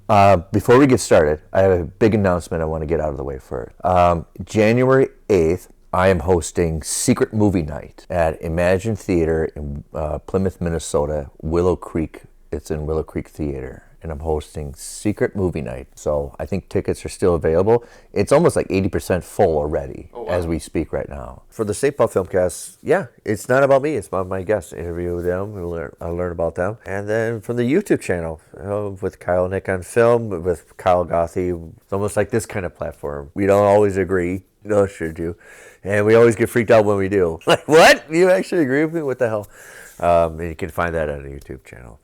Before we get started, I have a big announcement I want to get out of the way first. January 8th, I am hosting Secret Movie Night at Imagine Theater in Plymouth, Minnesota, Willow Creek. It's in Willow Creek Theater. And I'm hosting Secret Movie Night. So I think tickets are still available. It's almost like 80% full already as we speak right now. For the St. Paul Filmcast, yeah, it's not about me. It's about my guests. Interview with them. I'll learn about them. And then from the YouTube channel, with Kyle and Nick on Film, with Kyle Gothy, it's almost like this kind of platform. We don't always agree. No, sure do. And we always get freaked out when we do. Like, what? You actually agree with me? What the hell? And you can find that on the YouTube channel.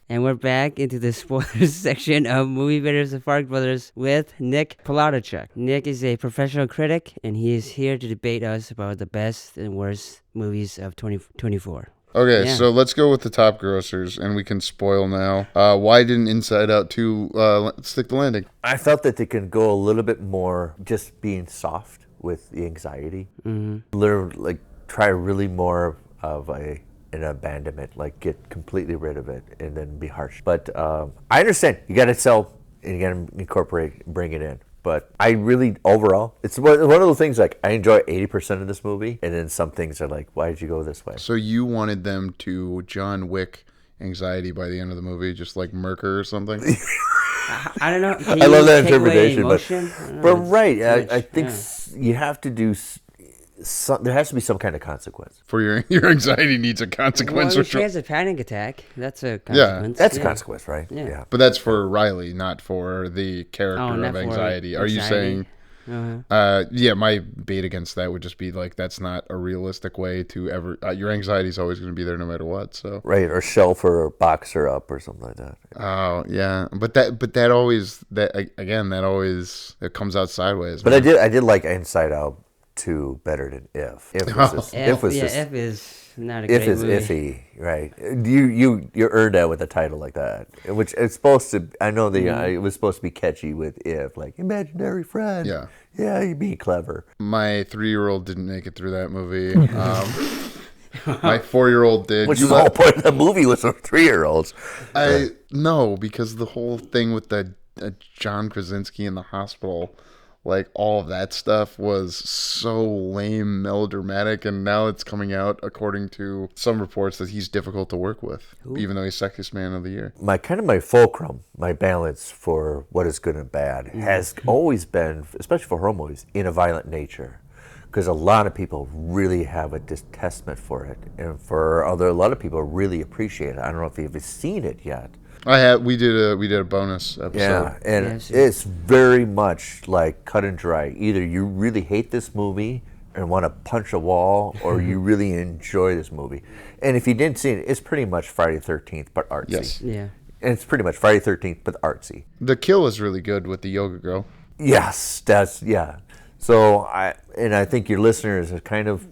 And we're back into the spoilers section of Movie Bitters of Farx Brothers with Nick Palodichuk. Nick is a professional critic, and he is here to debate us about the best and worst movies of 2024. Okay, so let's go with the top grossers, and we can spoil now. Why didn't Inside Out 2 stick the landing? I felt that they could go a little bit more just being soft with the anxiety. Literally, like, try really more of an abandonment, like get completely rid of it and then be harsh. But I understand you got to sell and you got to incorporate, bring it in. But I really, overall, it's one of those things, like, I enjoy 80% of this movie, and then some things are like, why did you go this way? So you wanted them to John Wick anxiety by the end of the movie, just like Merker or something? I don't know. I love that interpretation, but right, I think you have to do. There has to be some kind of consequence. For your anxiety needs a consequence. Well, if she has a panic attack, that's a consequence. That's a consequence, right? Yeah. But that's for Riley, not for the character of anxiety. Are you saying? My bait against that would just be like, that's not a realistic way to ever. Your anxiety is always going to be there no matter what. So right, or shelf or box her up or something like that. Oh yeah, but that always it comes out sideways. But man. I did like Inside Out 2 better than If. If is not a great movie. If is iffy, right? You earned that with a title like that, which it's supposed to. I know it was supposed to be catchy with If, like imaginary friend. Yeah, you be clever. My 3-year-old didn't make it through that movie. My 4-year-old did. Which is the whole point of the movie was for 3-year-olds. No, because the whole thing with the John Krasinski in the hospital. Like, all of that stuff was so lame, melodramatic, and now it's coming out, according to some reports, that he's difficult to work with, even though he's Sexiest Man of the Year. My fulcrum, my balance for what is good and bad, has always been, especially for horror movies, in a violent nature. Because a lot of people really have a distastement for it, and a lot of people really appreciate it. I don't know if you've seen it yet. We did a bonus episode. Yeah, and it's very much like cut and dry. Either you really hate this movie and want to punch a wall, or you really enjoy this movie. And if you didn't see it, it's pretty much Friday the 13th, but artsy. Yes. Yeah. And it's pretty much Friday the 13th, but artsy. The kill is really good with the yoga girl. Yes, So I think your listeners are kind of,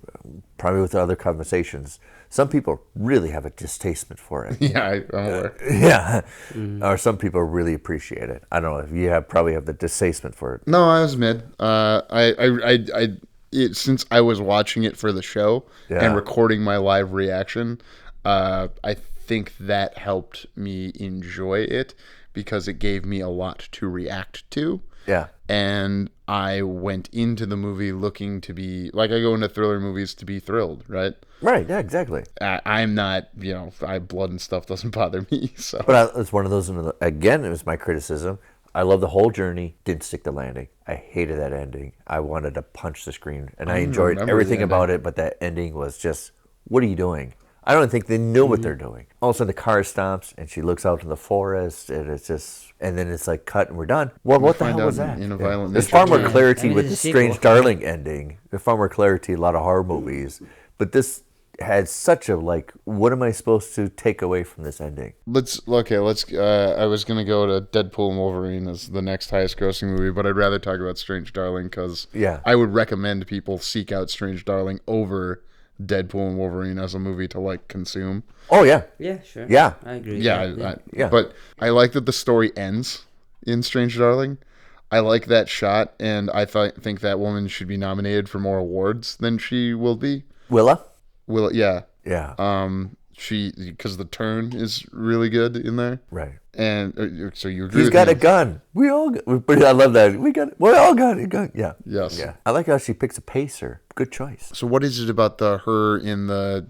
probably with other conversations, some people really have a distastement for it. Yeah, I'm aware. Yeah. Or some people really appreciate it. I don't know if you probably have the distastement for it. No, I was mid. Since I was watching it for the show and recording my live reaction, I think that helped me enjoy it because it gave me a lot to react to. Yeah. And I went into the movie looking to be, like I go into thriller movies to be thrilled, right? Right, yeah, exactly. I'm not, blood and stuff doesn't bother me. So, but it's one of those, again, it was my criticism. I love the whole journey, didn't stick the landing. I hated that ending. I wanted to punch the screen, and I enjoyed everything about it, but that ending was just, what are you doing? I don't think they know what they're doing. All of a sudden the car stops and she looks out in the forest and it's just, and then it's like cut and we're done. Well, what the hell was that? There's far more clarity with the Strange Darling ending. There's far more clarity in a lot of horror movies. But this had such a, like, what am I supposed to take away from this ending? I was going to go to Deadpool and Wolverine as the next highest grossing movie, but I'd rather talk about Strange Darling because I would recommend people seek out Strange Darling over Deadpool and Wolverine as a movie to, like, consume. Oh, yeah. Yeah, sure. Yeah. I agree. Yeah. But I like that the story ends in Strange Darling. I like that shot, and I think that woman should be nominated for more awards than she will be. Willa, yeah. Yeah. because the turn is really good in there. Right. And so you agree He's with got me. a gun. We all got, but I love that. We all got a gun. Yeah. Yes. Yeah. I like how she picks a pacer. Good choice. So what is it about her in the,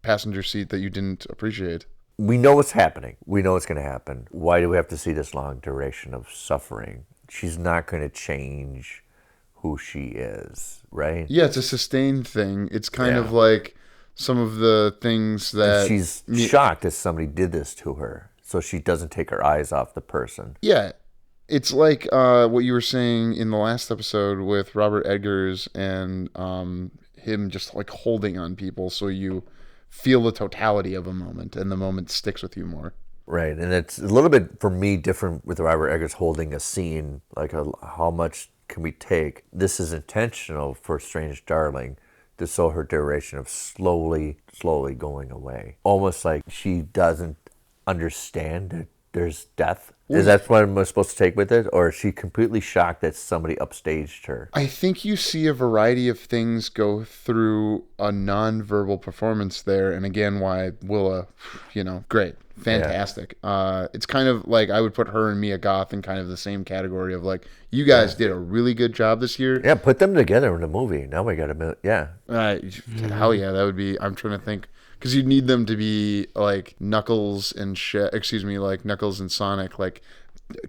passenger seat that you didn't appreciate? We know what's happening. We know what's going to happen. Why do we have to see this long duration of suffering? She's not going to change who she is, right? Yeah, it's a sustained thing. It's kind Yeah. of like some of the things that She's shocked that somebody did this to her, so she doesn't take her eyes off the person. Yeah, it's like what you were saying in the last episode with Robert Eggers and him just like holding on people, so you feel the totality of a moment, and the moment sticks with you more. Right, and it's a little bit, for me, different with Robert Eggers holding a scene, like how much can we take? This is intentional for Strange Darling to show her duration of slowly going away. Almost like she doesn't understand that there's death. Is that what I'm supposed to take with it? Or is she completely shocked that somebody upstaged her? I think you see a variety of things go through a non-verbal performance there, and again, why Willa, great. Fantastic. Yeah. It's kind of like I would put her and Mia Goth in kind of the same category of like, you guys did a really good job this year. Yeah, put them together in a movie. Now we got yeah. Hell yeah, that would be, I'm trying to think, because you'd need them to be like Knuckles and Knuckles and Sonic, like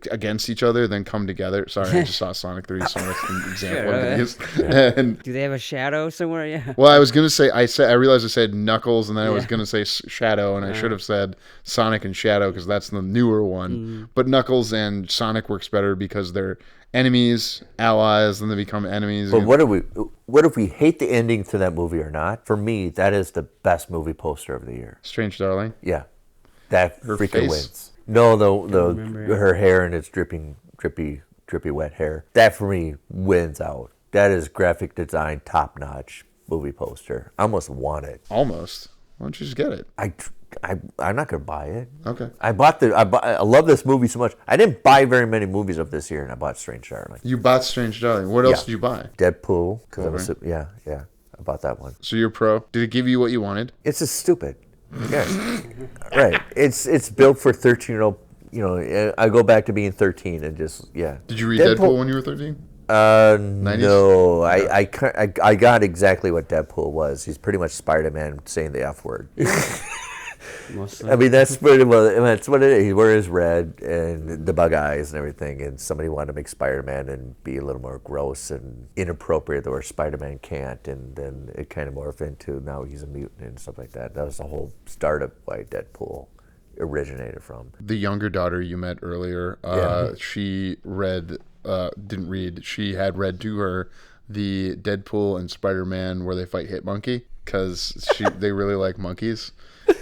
against each other, then come together. Sorry, I just saw Sonic 3, so that's an example I'm gonna use. And, do they have a shadow somewhere? Yeah. well, I was gonna say, I realized I said Knuckles, and then I was gonna say Shadow, and I should have said Sonic and Shadow because that's the newer one. But Knuckles and Sonic works better because they're enemies, allies, then they become enemies. But what if we hate the ending to that movie or not? For me, that is the best movie poster of the year. Strange Darling. Yeah, that Her freaking face? wins. No, her hair and its drippy wet hair. That for me wins out. That is graphic design top notch movie poster. I almost want it. Almost. Why don't you just get it? I'm not gonna buy it. Okay. I love this movie so much. I didn't buy very many movies of this year, and I bought Strange Darling. You bought Strange Darling. What else did you buy? Deadpool. Yeah. I bought that one. So you're pro. Did it give you what you wanted? It's just stupid. Yeah. Right. It's built for 13-year-old. I go back to being 13 and just Did you read Deadpool when you were 13? 90s? No. I got exactly what Deadpool was. He's pretty much Spider-Man saying the F word. I mean, that's pretty well. That's what it is. He wears red and the bug eyes and everything. And somebody wanted to make Spider-Man and be a little more gross and inappropriate, where Spider-Man can't. And then it kind of morphed into now he's a mutant and stuff like that. That was the whole start of why Deadpool originated from. The younger daughter you met earlier, she didn't read. She had read to her the Deadpool and Spider-Man where they fight Hit Monkey because they really like monkeys.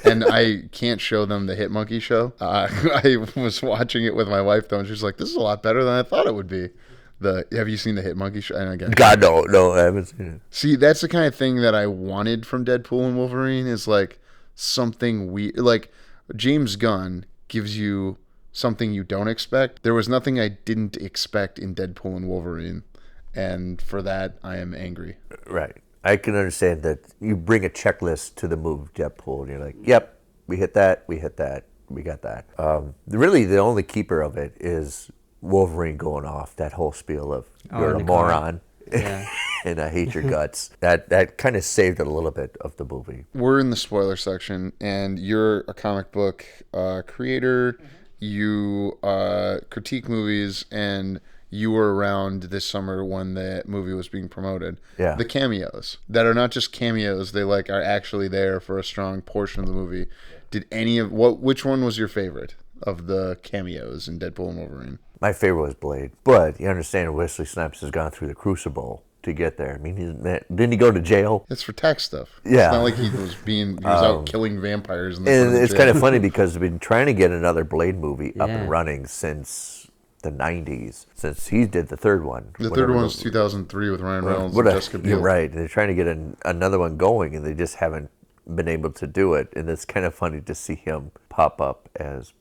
And I can't show them the Hit Monkey show. I was watching it with my wife though, and she's like, "This is a lot better than I thought it would be." Have you seen the Hit Monkey show? And again, God, no, I haven't seen it. See, that's the kind of thing that I wanted from Deadpool and Wolverine is like something weird. Like James Gunn gives you something you don't expect. There was nothing I didn't expect in Deadpool and Wolverine, and for that I am angry. Right. I can understand that you bring a checklist to the movie Deadpool, and you're like, yep, we hit that, we got that. Really, the only keeper of it is Wolverine going off that whole spiel of you're a moron, and I hate your guts. That kind of saved it a little bit of the movie. We're in the spoiler section, and you're a comic book creator. You critique movies, and you were around this summer when the movie was being promoted. Yeah. The cameos that are not just cameos; they are actually there for a strong portion of the movie. Which one was your favorite of the cameos in Deadpool and Wolverine? My favorite was Blade, but you understand Wesley Snipes has gone through the crucible to get there. I mean, didn't he go to jail? It's for tax stuff. Yeah. It's not like he was out killing vampires. And it's kind of funny because we've been trying to get another Blade movie up and running since the 90s, since he did the third one. The third one was 2003 with Ryan Reynolds and Jessica Biel. You're right. And they're trying to get another one going, and they just haven't been able to do it. And it's kind of funny to see him pop up as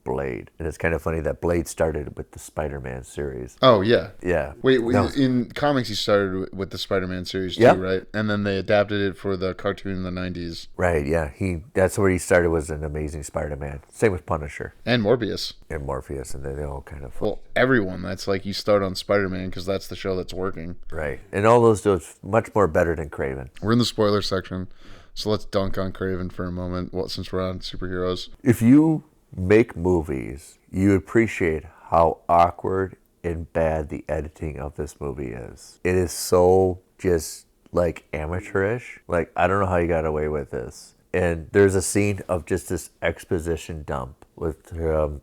Blade. And it's kind of funny that Blade started with the Spider-Man series. Oh, yeah. Yeah. Wait, No. in comics he started with the Spider-Man series too, Yep. right? And then they adapted it for the cartoon in the 90s. Right, yeah. That's where he started, was an Amazing Spider-Man. Same with Punisher And Morbius. and Morpheus, and they all kind of... Well, everyone. That's like you start on Spider-Man because that's the show that's working. Right. And all those do it much more better than Craven. We're in the spoiler section, so let's dunk on Craven for a moment. Well, since we're on superheroes. If you make movies, you appreciate how awkward and bad the editing of this movie is. It is so just like amateurish. Like, I don't know how you got away with this. And there's a scene of just this exposition dump with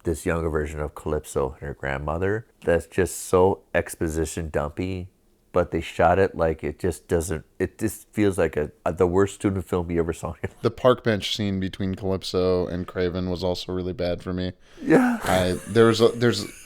this younger version of Calypso and her grandmother that's just so exposition dumpy, but they shot it like it just feels like the worst student film you ever saw. The park bench scene between Calypso and Craven was also really bad for me. Yeah.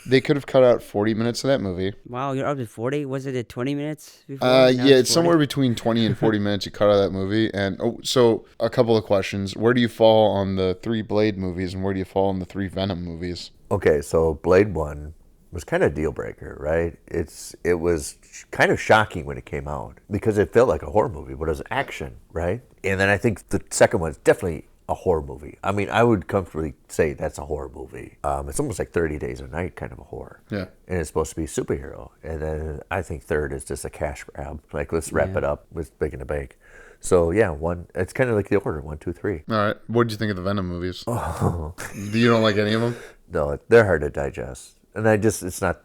They could have cut out 40 minutes of that movie. Wow, you're up to 40? Was it at 20 minutes before? Yeah, it's somewhere between 20 and 40 minutes you cut out of that movie. And so a couple of questions. Where do you fall on the 3 Blade movies and where do you fall on the 3 Venom movies? Okay, so Blade 1 was kind of a deal breaker, right? It was kind of shocking when it came out because it felt like a horror movie, but it was action, right? And then I think the second one is definitely a horror movie. I mean, I would comfortably say that's a horror movie. It's almost like 30 Days a Night kind of a horror. Yeah. And it's supposed to be a superhero. And then I think third is just a cash grab. Like, let's wrap it up with Big in the Bank. So yeah, it's kind of like the order, 1, 2, 3. All right. What did you think of the Venom movies? You don't like any of them? No, they're hard to digest. And it's not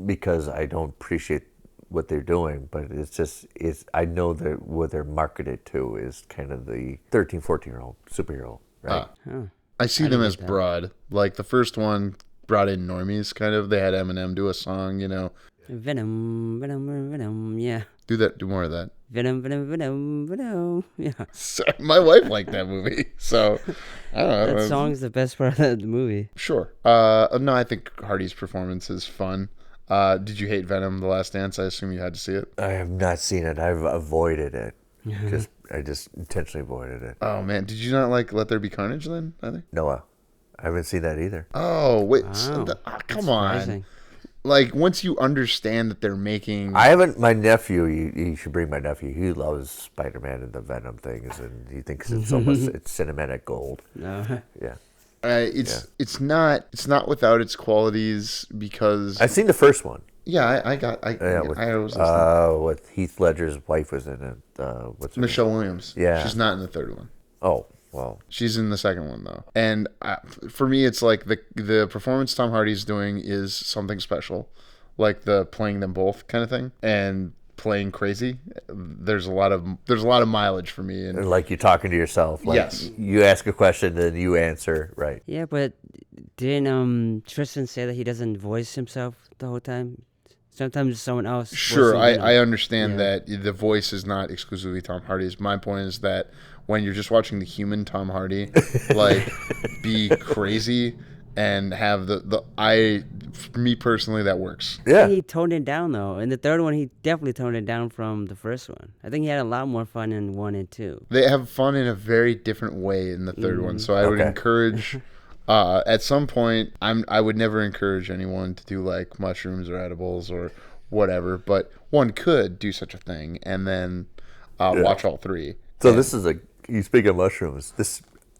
because I don't appreciate what they're doing, but I know that what they're marketed to is kind of the 13, 14-year-old superhero, right? I see them as broad. Like the first one brought in normies, kind of. They had Eminem do a song, Venom, Venom, Venom, yeah. Do more of that. Venom, Venom, Venom, Venom, yeah. So, my wife liked that movie, so I don't know. That song's the best part of the movie. Sure. No, I think Hardy's performance is fun. Did you hate Venom: The Last Dance? I assume you had to see it. I have not seen it. I've avoided it. I just intentionally avoided it. Oh man, did you not like Let There Be Carnage then? Either? Noah, I haven't seen that either. Oh wait, Wow. Come on. Surprising. Like once you understand that they're making, I haven't. My nephew, you should bring my nephew. He loves Spider-Man and the Venom things, and he thinks it's almost it's cinematic gold. No. Yeah, it's not without its qualities because I've seen the first one. yeah, I was listening. With Heath Ledger's wife was in it. What's her name? Michelle Williams. Yeah. She's not in the third one. Oh well, She's in the second one though, and for me, it's like the performance Tom Hardy's doing is something special, like the playing them both kind of thing, and playing crazy. There's a lot of mileage for me, and like you're talking to yourself. Like, yes, you ask a question, then you answer. Right. Yeah, but didn't Tristan say that he doesn't voice himself the whole time? Sometimes someone else. sure. voices him. I understand that the voice is not exclusively Tom Hardy's. My point is that when you're just watching the human Tom Hardy, like be crazy and have for me personally, that works. Yeah. He toned it down though. In the third one, he definitely toned it down from the first one. I think he had a lot more fun in 1 and 2. They have fun in a very different way in the third one. So I would Okay. encourage. At some point, I would never encourage anyone to do like mushrooms or edibles or whatever, but one could do such a thing and then watch all 3. So this is you speak of mushrooms.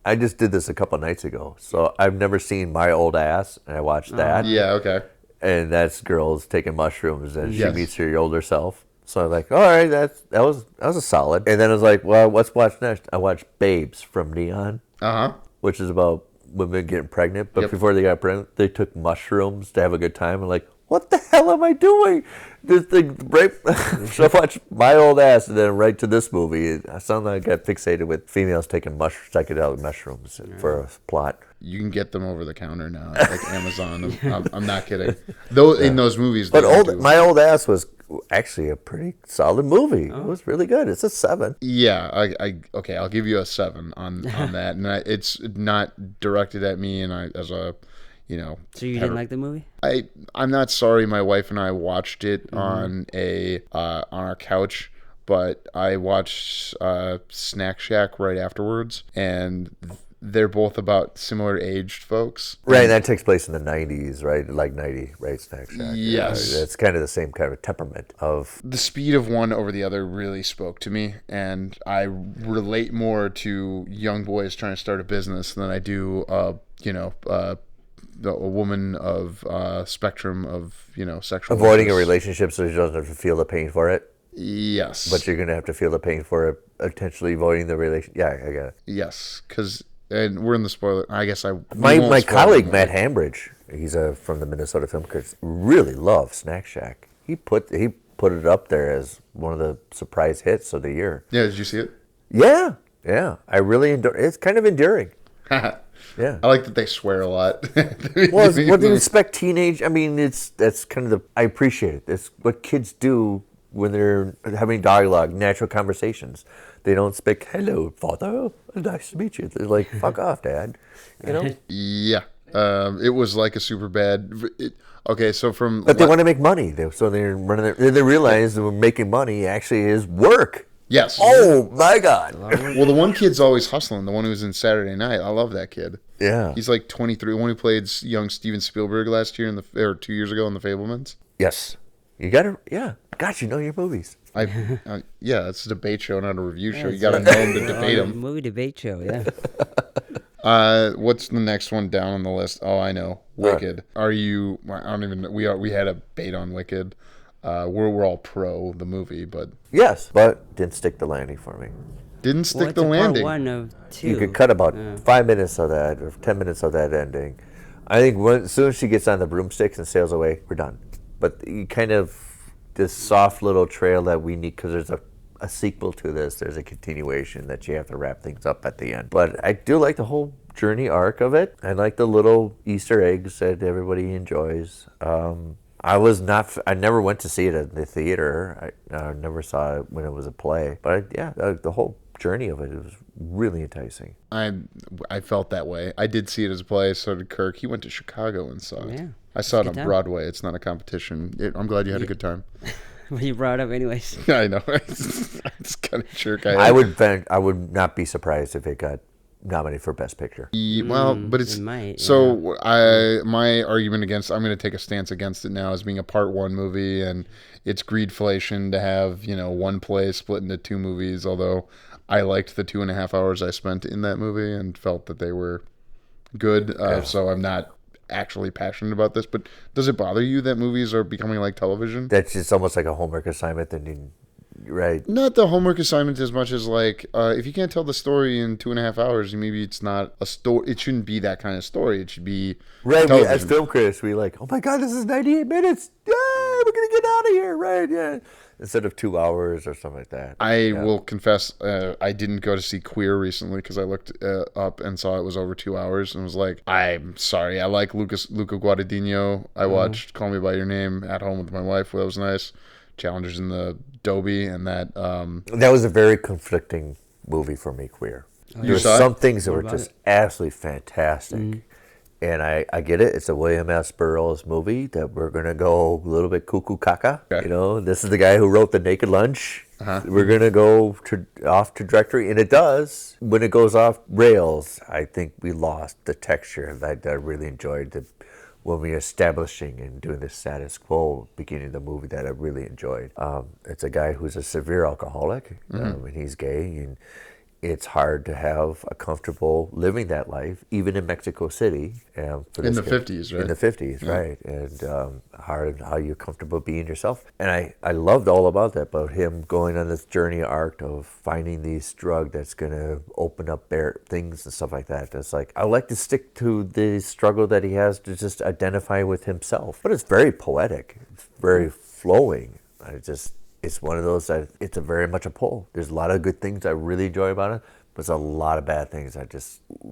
I just did this a couple nights ago. So I've never seen My Old Ass, and I watched that. Yeah, okay. And that's girls taking mushrooms, and she Yes. meets her older self. So I'm like, all right, that was a solid. And then I was like, well, what's watch next? I watched Babes from Neon, which is about women getting pregnant. But Yep. before they got pregnant, they took mushrooms to have a good time. I'm like, what the hell am I doing? This thing, right? So I watched My Old Ass, and then right to this movie. I sound like I got fixated with females taking psychedelic mushrooms for a plot. You can get them over the counter now at like Amazon. I'm not kidding. Though in those movies, But they do. My Old Ass was actually a pretty solid movie. It was really good. It's a 7. Yeah, okay, I'll give you a 7 on that, and it's not directed at me, and So you didn't like the movie? I'm not sorry. My wife and I watched it on our couch, but I watched Snack Shack right afterwards, and they're both about similar aged folks. Right, that takes place in the 90s, right? Like 90, right? Snack Shack. Yes. Yeah, it's kind of the same kind of temperament of... The speed of one over the other really spoke to me, and I relate more to young boys trying to start a business than I do, a woman of spectrum of, sexual... Avoiding illness. a relationship so she doesn't have to feel the pain for it. Yes. But you're going to have to feel the pain for it, potentially avoiding the relationship. Yeah, I get it. Yes, because... And we're in the spoiler. I guess I. My colleague Matt Hambridge, he's from the Minnesota Filmcast, really loves Snack Shack. He put it up there as one of the surprise hits of the year. Yeah, did you see it? Yeah. I really it's kind of enduring. Yeah, I like that they swear a lot. Well, what do you expect? Teenage? I mean, that's kind of I appreciate it. It's what kids do when they're having dialogue, natural conversations. They don't speak, "Hello, father. Nice to meet you." They're like, "Fuck off, dad." Yeah. It was like a super bad. Okay, so from. But they want to make money, so they're running. They realize that making money actually is work. Yes. Oh my God. Well, the one kid's always hustling. The one who was in Saturday Night. I love that kid. Yeah. He's like 23. The one who played young Steven Spielberg last year or 2 years ago in The Fablemans. Yes. You gotta. Yeah. God, you know your movies. Yeah, it's a debate show, not a review show. You gotta know him to debate him. Movie debate show, yeah. What's the next one down on the list? Oh, I know. Wicked. Are you? I don't even know. We had a debate on Wicked. We're all pro the movie, but Yes, but didn't stick the landing for me. didn't Well, stick it's the a landing. Part 1 of 2. You could cut about 5 minutes of that or 10 minutes of that ending. I think as soon as she gets on the broomsticks and sails away, we're done. But you kind of this soft little trail that we need because there's a sequel to this. There's a continuation that you have to wrap things up at the end. But I do like the whole journey arc of it. I like the little Easter eggs that everybody enjoys. I never went to see it at the theater. I never saw it when it was a play. But the whole journey of it was really enticing. I felt that way. I did see it as a play. So did Kirk. He went to Chicago and saw it. Yeah. I saw it on Good time. Broadway. It's not a competition. I'm glad you had a good time. Well, you brought it up anyways. I know. It's kind of jerk. I would not be surprised if it got nominated for Best Picture. Well, but it's it might, so. My argument against. I'm going to take a stance against it now as being a Part 1 movie, and it's greedflation to have one play split into 2 movies. Although I liked the 2.5 hours I spent in that movie and felt that they were good. So I'm not actually passionate about this, but does it bother you that movies are becoming like television? That's just almost like a homework assignment. Right. Not the homework assignment as much as like if you can't tell the story in 2.5 hours, maybe it's not a story. It shouldn't be that kind of story. It should be Right. television. As film critics, we like, oh my God, this is 98 minutes. Yeah, we're gonna get out of here. Right. Yeah. Instead of 2 hours or something like that. I will confess, I didn't go to see Queer recently because I looked up and saw it was over 2 hours and was like, I'm sorry. I like Luca Guadagnino. I watched Call Me by Your Name at home with my wife. That was nice. Challengers in the Dobie and that. That was a very conflicting movie for me, Queer. There were saw it? some things that What were about just it? absolutely fantastic. And I get it. It's a William S. Burroughs movie that we're going to go a little bit cuckoo caca. Okay. This is the guy who wrote The Naked Lunch. We're going to go off trajectory. And it does. When it goes off rails, I think we lost the texture that I really enjoyed when we were establishing and doing the status quo beginning of the movie that I really enjoyed. It's a guy who's a severe alcoholic and he's gay, and it's hard to have a comfortable living that life, even in Mexico City. In the 50s, right? In the 50s, right. And hard how you're comfortable being yourself. And I loved all about that, about him going on this journey arc of finding this drug that's going to open up things and stuff like that. It's like, I like to stick to the struggle that he has to just identify with himself. But it's very poetic. It's very flowing. It's one of those that it's very much a pull. There's a lot of good things I really enjoy about it, but there's a lot of bad things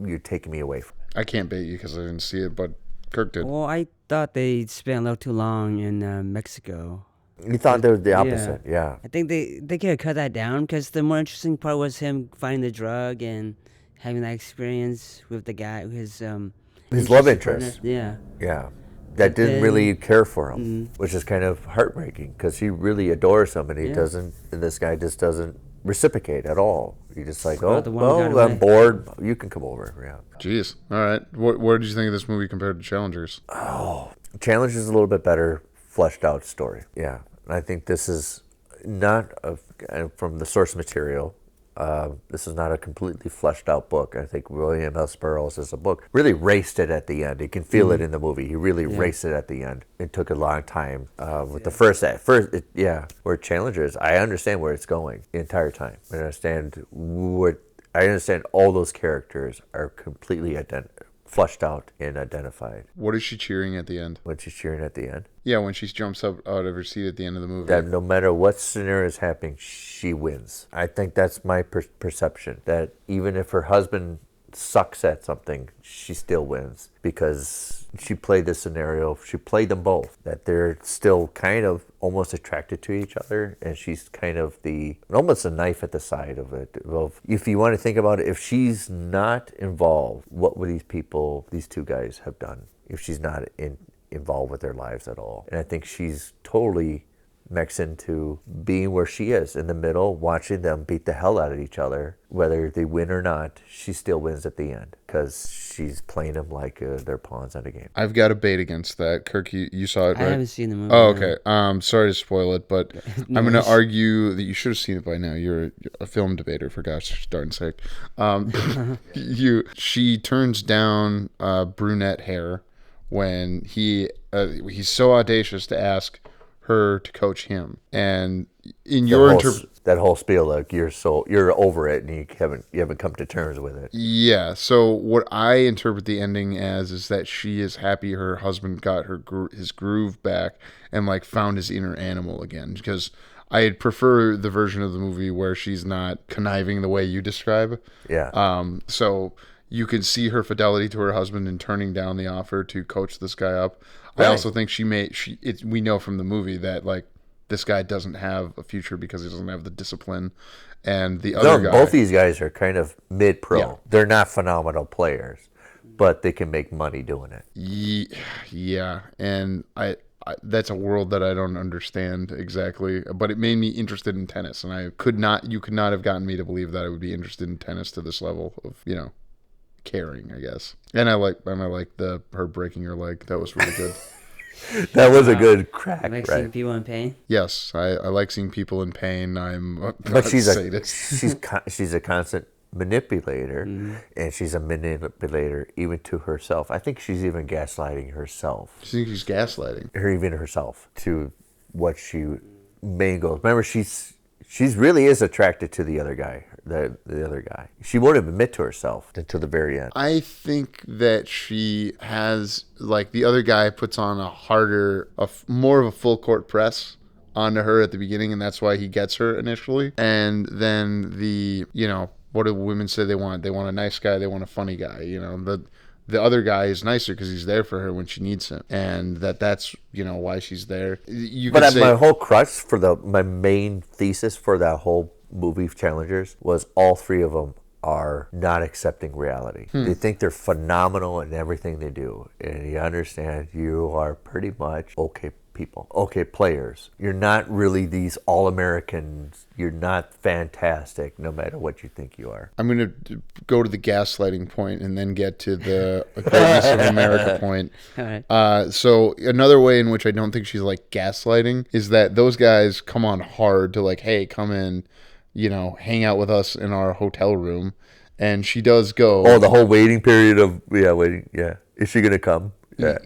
you're taking me away from. I can't bait you because I didn't see it, but Kirk did. Well, I thought they spent a little too long in Mexico. You thought they were the opposite, yeah. I think they could have cut that down because the more interesting part was him finding the drug and having that experience with the guy, his love interest. Yeah. Yeah. That didn't really care for him, which is kind of heartbreaking because he really adores somebody. Yeah. Doesn't, and this guy just doesn't reciprocate at all. You're just like, Oh, oh, the one who got well, I'm away. bored. You can come over. Yeah. Jeez. All right. What did you think of this movie compared to Challengers? Challenge is a little bit better fleshed out story. Yeah. I think this is not from the source material. This is not a completely fleshed out book. I think William S. Burroughs as a book really raced it at the end. You can feel it in the movie. He really raced it at the end. It took a long time with the first act. Where Challengers, I understand where it's going the entire time. I understand all those characters are completely flushed out and identified. What is she cheering at the end? When she's cheering at the end, Yeah, when she jumps up out of her seat at the end of the movie. that no matter what scenario is happening, she wins. I think that's my perception, that even if her husband sucks at something, she still wins because she played this scenario. She played them both, that they're still kind of almost attracted to each other, and she's kind of almost a knife at the side of it. Well, if you want to think about it, if she's not involved, what would these two guys have done if she's not involved with their lives at all? And I think she's totally mixed into being where she is in the middle, watching them beat the hell out of each other. Whether they win or not, she still wins at the end because she's playing them like they're pawns at a game. I've got a bait against that. Kirk, you saw it, I right? haven't seen the movie. Oh, no. okay. Sorry to spoil it, but I'm going to argue that you should have seen it by now. You're a film debater, for gosh darn sake. She turns down brunette hair when he's so audacious to ask her to coach him, and in your that whole spiel, like you're over it and you haven't come to terms with it. Yeah. So what I interpret the ending as is that she is happy her husband got his groove back and like found his inner animal again, because I'd prefer the version of the movie where she's not conniving the way you describe. Yeah. So you can see her fidelity to her husband in turning down the offer to coach this guy up. Right. I also think we know from the movie that like this guy doesn't have a future because he doesn't have the discipline, and the other guy. Both these guys are kind of mid-pro. Yeah. They're not phenomenal players, but they can make money doing it. Yeah, and I that's a world that I don't understand exactly, but it made me interested in tennis, and you could not have gotten me to believe that I would be interested in tennis to this level of, caring, I guess. And I like her breaking her leg. That was really good. That was a good crack, Like right? seeing people in pain. Yes, I like seeing people in pain. But she's a sadist. she's a constant manipulator, and she's a manipulator even to herself. I think she's even gaslighting herself. I think she's gaslighting Even herself to what she main goals. Remember, she's really is attracted to the other guy. The other guy. She won't admit to herself until the very end. I think that she has, like, the other guy puts on more of a full court press onto her at the beginning, and that's why he gets her initially. And then what do women say they want? They want a nice guy, they want a funny guy. The other guy is nicer because he's there for her when she needs him, and that's why she's there. My whole crux my main thesis for that whole movie Challengers was all three of them are not accepting reality. They think they're phenomenal in everything they do, and you understand you are pretty much okay people, okay players. You're not really these all-Americans. You're not fantastic no matter what you think you are. I'm going to go to the gaslighting point and then get to the greatness of America point. All right. So another way in which I don't think she's like gaslighting is that those guys come on hard to like, hey, come in, hang out with us in our hotel room. And she does go. Oh, the whole waiting period of, waiting. Yeah. Is she going to come? Yeah.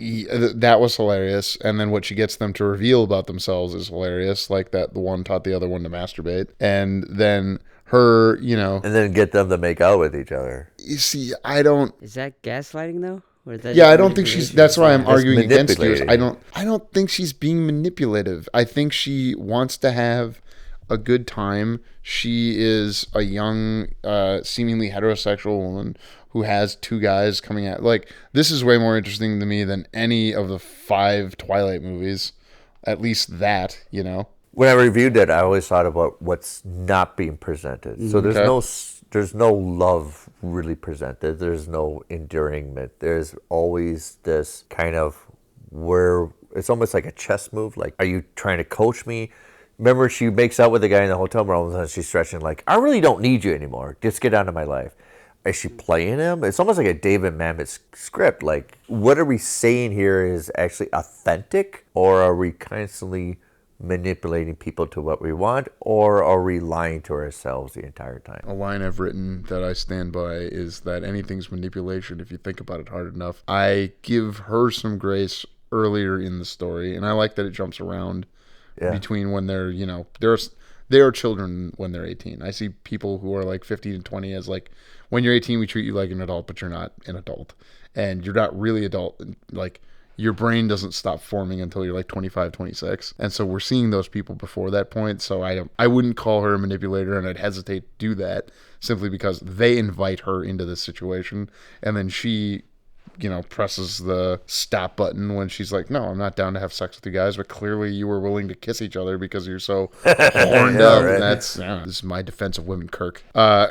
That was hilarious. And then what she gets them to reveal about themselves is hilarious. Like that the one taught the other one to masturbate. And then her, And then get them to make out with each other. You see, I don't. Is that gaslighting though? Or is that Yeah, I don't think she's. That's why I'm arguing against you. manipulating. I don't think she's being manipulative. I think she wants to have a good time. She is a young, seemingly heterosexual woman who has two guys coming at. Like, this is way more interesting to me than any of the 5 Twilight movies. At least that, When I reviewed it, I always thought about what's not being presented. So there's no love really presented. There's no enduringment. There's always this kind of where it's almost like a chess move. Like, are you trying to coach me Remember, she makes out with the guy in the hotel room, and she's stretching like, I really don't need you anymore. Just get out of my life. Is she playing him? It's almost like a David Mamet script. Like, what are we saying here is actually authentic, or are we constantly manipulating people to what we want, or are we lying to ourselves the entire time? A line I've written that I stand by is that anything's manipulation if you think about it hard enough. I give her some grace earlier in the story, and I like that it jumps around between when they're, they are children when they're 18. I see people who are like 15 and 20 as like, when you're 18, we treat you like an adult, but you're not an adult. And you're not really adult. Like, your brain doesn't stop forming until you're like 25, 26. And so we're seeing those people before that point. So I wouldn't call her a manipulator, and I'd hesitate to do that simply because they invite her into this situation. And then she, presses the stop button when she's like, no, I'm not down to have sex with you guys, but clearly you were willing to kiss each other because you're so horned up. Right. This is my defense of women, Kirk. I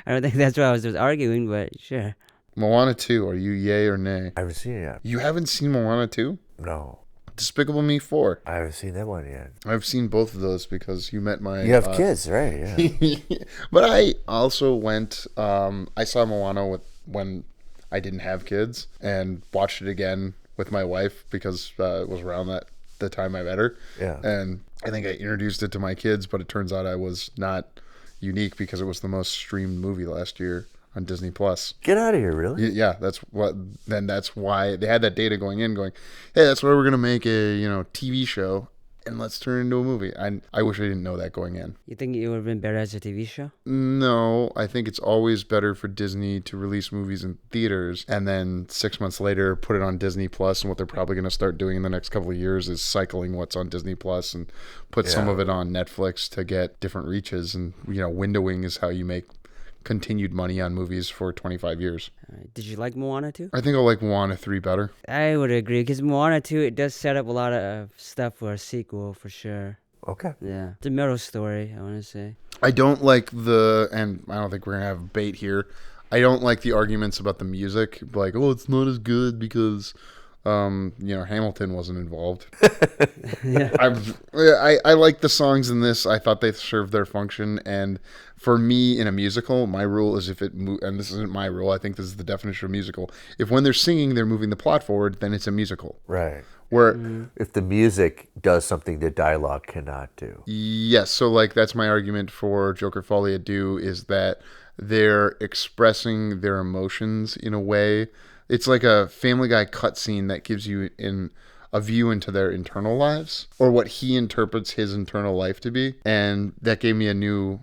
don't think that's what I was just arguing, but sure. Moana 2, are you yay or nay? I haven't seen it yet. You haven't seen Moana 2? No. Despicable Me 4. I haven't seen that one yet. I've seen both of those because you met my... You have kids, right? Yeah. But I also went... I saw Moana when I didn't have kids, and watched it again with my wife because it was around the time I met her. Yeah. And I think I introduced it to my kids, but it turns out I was not unique because it was the most streamed movie last year on Disney Plus. Get out of here, really? Yeah, that's why they had that data going, hey, that's why we're gonna make a TV show, and let's turn it into a movie. I wish I didn't know that going in. You think it would have been better as a TV show? No, I think it's always better for Disney to release movies in theaters and then 6 months later put it on Disney Plus. And what they're probably going to start doing in the next couple of years is cycling what's on Disney Plus and put some of it on Netflix to get different reaches. And windowing is how you make continued money on movies for 25 years. Did you like Moana 2? I think I like Moana 3 better. I would agree, because Moana 2, it does set up a lot of stuff for a sequel, for sure. Okay. Yeah. The middle story, I want to say. I don't like and I don't think we're going to have bait here, I don't like the arguments about the music, like, oh, it's not as good because... Hamilton wasn't involved. I like the songs in this. I thought they served their function. And for me, in a musical, my rule is and this isn't my rule, I think this is the definition of musical. If when they're singing, they're moving the plot forward, then it's a musical. Right. Where if the music does something the dialogue cannot do. Yes. So that's my argument for Joker Folie Deux, is that they're expressing their emotions in a way. It's like a Family Guy cutscene that gives you a view into their internal lives, or what he interprets his internal life to be. And that gave me a new,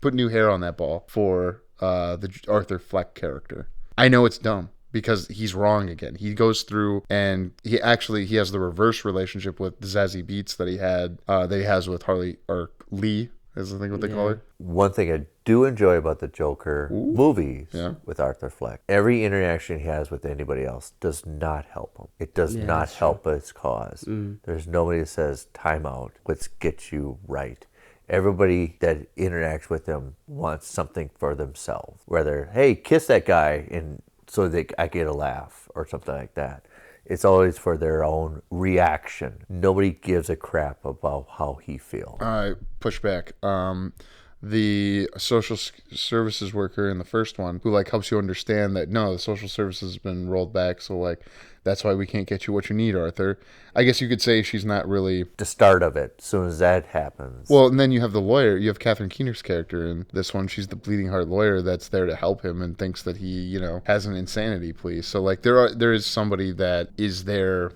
put new hair on that ball for the Arthur Fleck character. I know it's dumb because he's wrong again. He goes through and he has the reverse relationship with Zazie Beetz that he has with Harley, or Lee, is I think what they call her. One thing I do enjoy about the Joker movies with Arthur Fleck, every interaction he has with anybody else does not help him. It does not help his cause. There's nobody that says, time out, let's get you right. Everybody that interacts with him wants something for themselves. Whether, hey, kiss that guy and so that I get a laugh or something like that. It's always for their own reaction. Nobody gives a crap about how he feels. Push back. The social services worker in the first one who helps you understand that no, the social services has been rolled back, so that's why we can't get you what you need, Arthur. I guess you could say she's not really the start of it. As soon as that happens. Well, and then you have the lawyer. You have Catherine Keener's character in this one. She's the bleeding heart lawyer that's there to help him and thinks that he, has an insanity plea. So there is somebody that is there,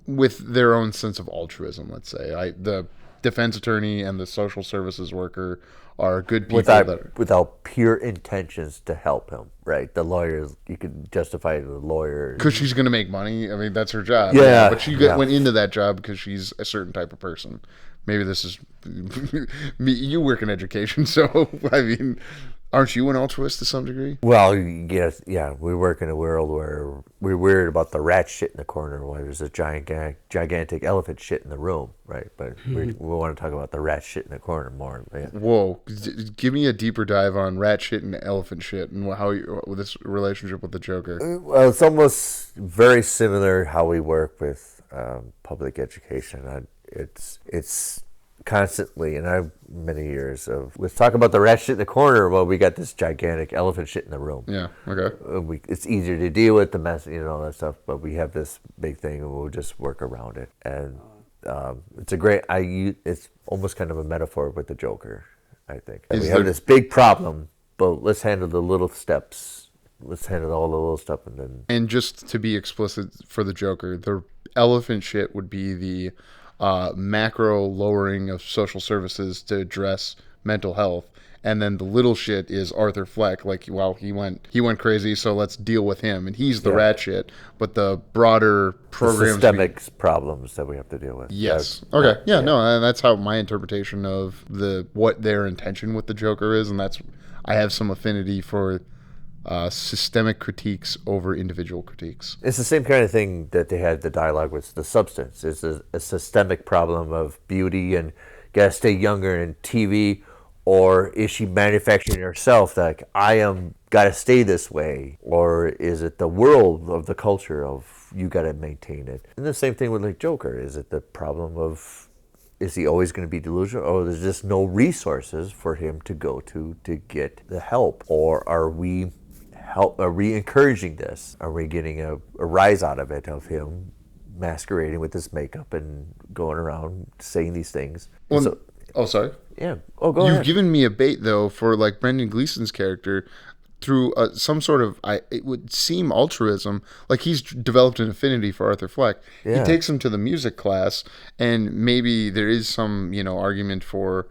with their own sense of altruism. Let's say the defense attorney and the social services worker are good people without pure intentions to help him, right? The lawyers, you could justify the lawyer because she's going to make money. I mean, that's her job. Yeah, but she went into that job because she's a certain type of person. Maybe this is me. You work in education, so I mean, aren't you an altruist to some degree? Well, yes, yeah. We work in a world where we're worried about the rat shit in the corner while there's a gigantic elephant shit in the room, right? But we want to talk about the rat shit in the corner more. Yeah. Whoa, give me a deeper dive on rat shit and elephant shit and how this relationship with the Joker. Well, it's almost very similar how we work with public education. It's constantly, and I've many years of, let's talk about the rat shit in the corner. Well, we got this gigantic elephant shit in the room. Yeah. Okay. It's easier to deal with the mess, all that stuff, but we have this big thing and we'll just work around it. And it's a great, it's almost kind of a metaphor with the Joker, I think. We have this big problem, but let's handle the little steps. Let's handle all the little stuff and then. And just to be explicit for the Joker, the elephant shit would be the macro lowering of social services to address mental health, and then the little shit is Arthur Fleck. Like, well, he went crazy, so let's deal with him, and he's the rat shit. But the broader programs, systemic problems that we have to deal with. Yes. Okay. Yeah. No, and that's how my interpretation of what their intention with the Joker is, and that's I have some affinity for systemic critiques over individual critiques. It's the same kind of thing that they had the dialogue with the substance. It's a systemic problem of beauty and gotta stay younger in TV, or is she manufacturing herself like gotta stay this way, or is it the world of the culture of you gotta maintain it? And the same thing with like Joker. Is it the problem of, is he always going to be delusional, or there's just no resources for him to go to get the help, or are we encouraging this? Are we getting a rise out of it, of him masquerading with this makeup and going around saying these things? Well, sorry. Yeah. Oh, go ahead. You've given me a bait though for like Brendan Gleeson's character through some sort of it would seem altruism. Like he's developed an affinity for Arthur Fleck. Yeah. He takes him to the music class, and maybe there is some argument for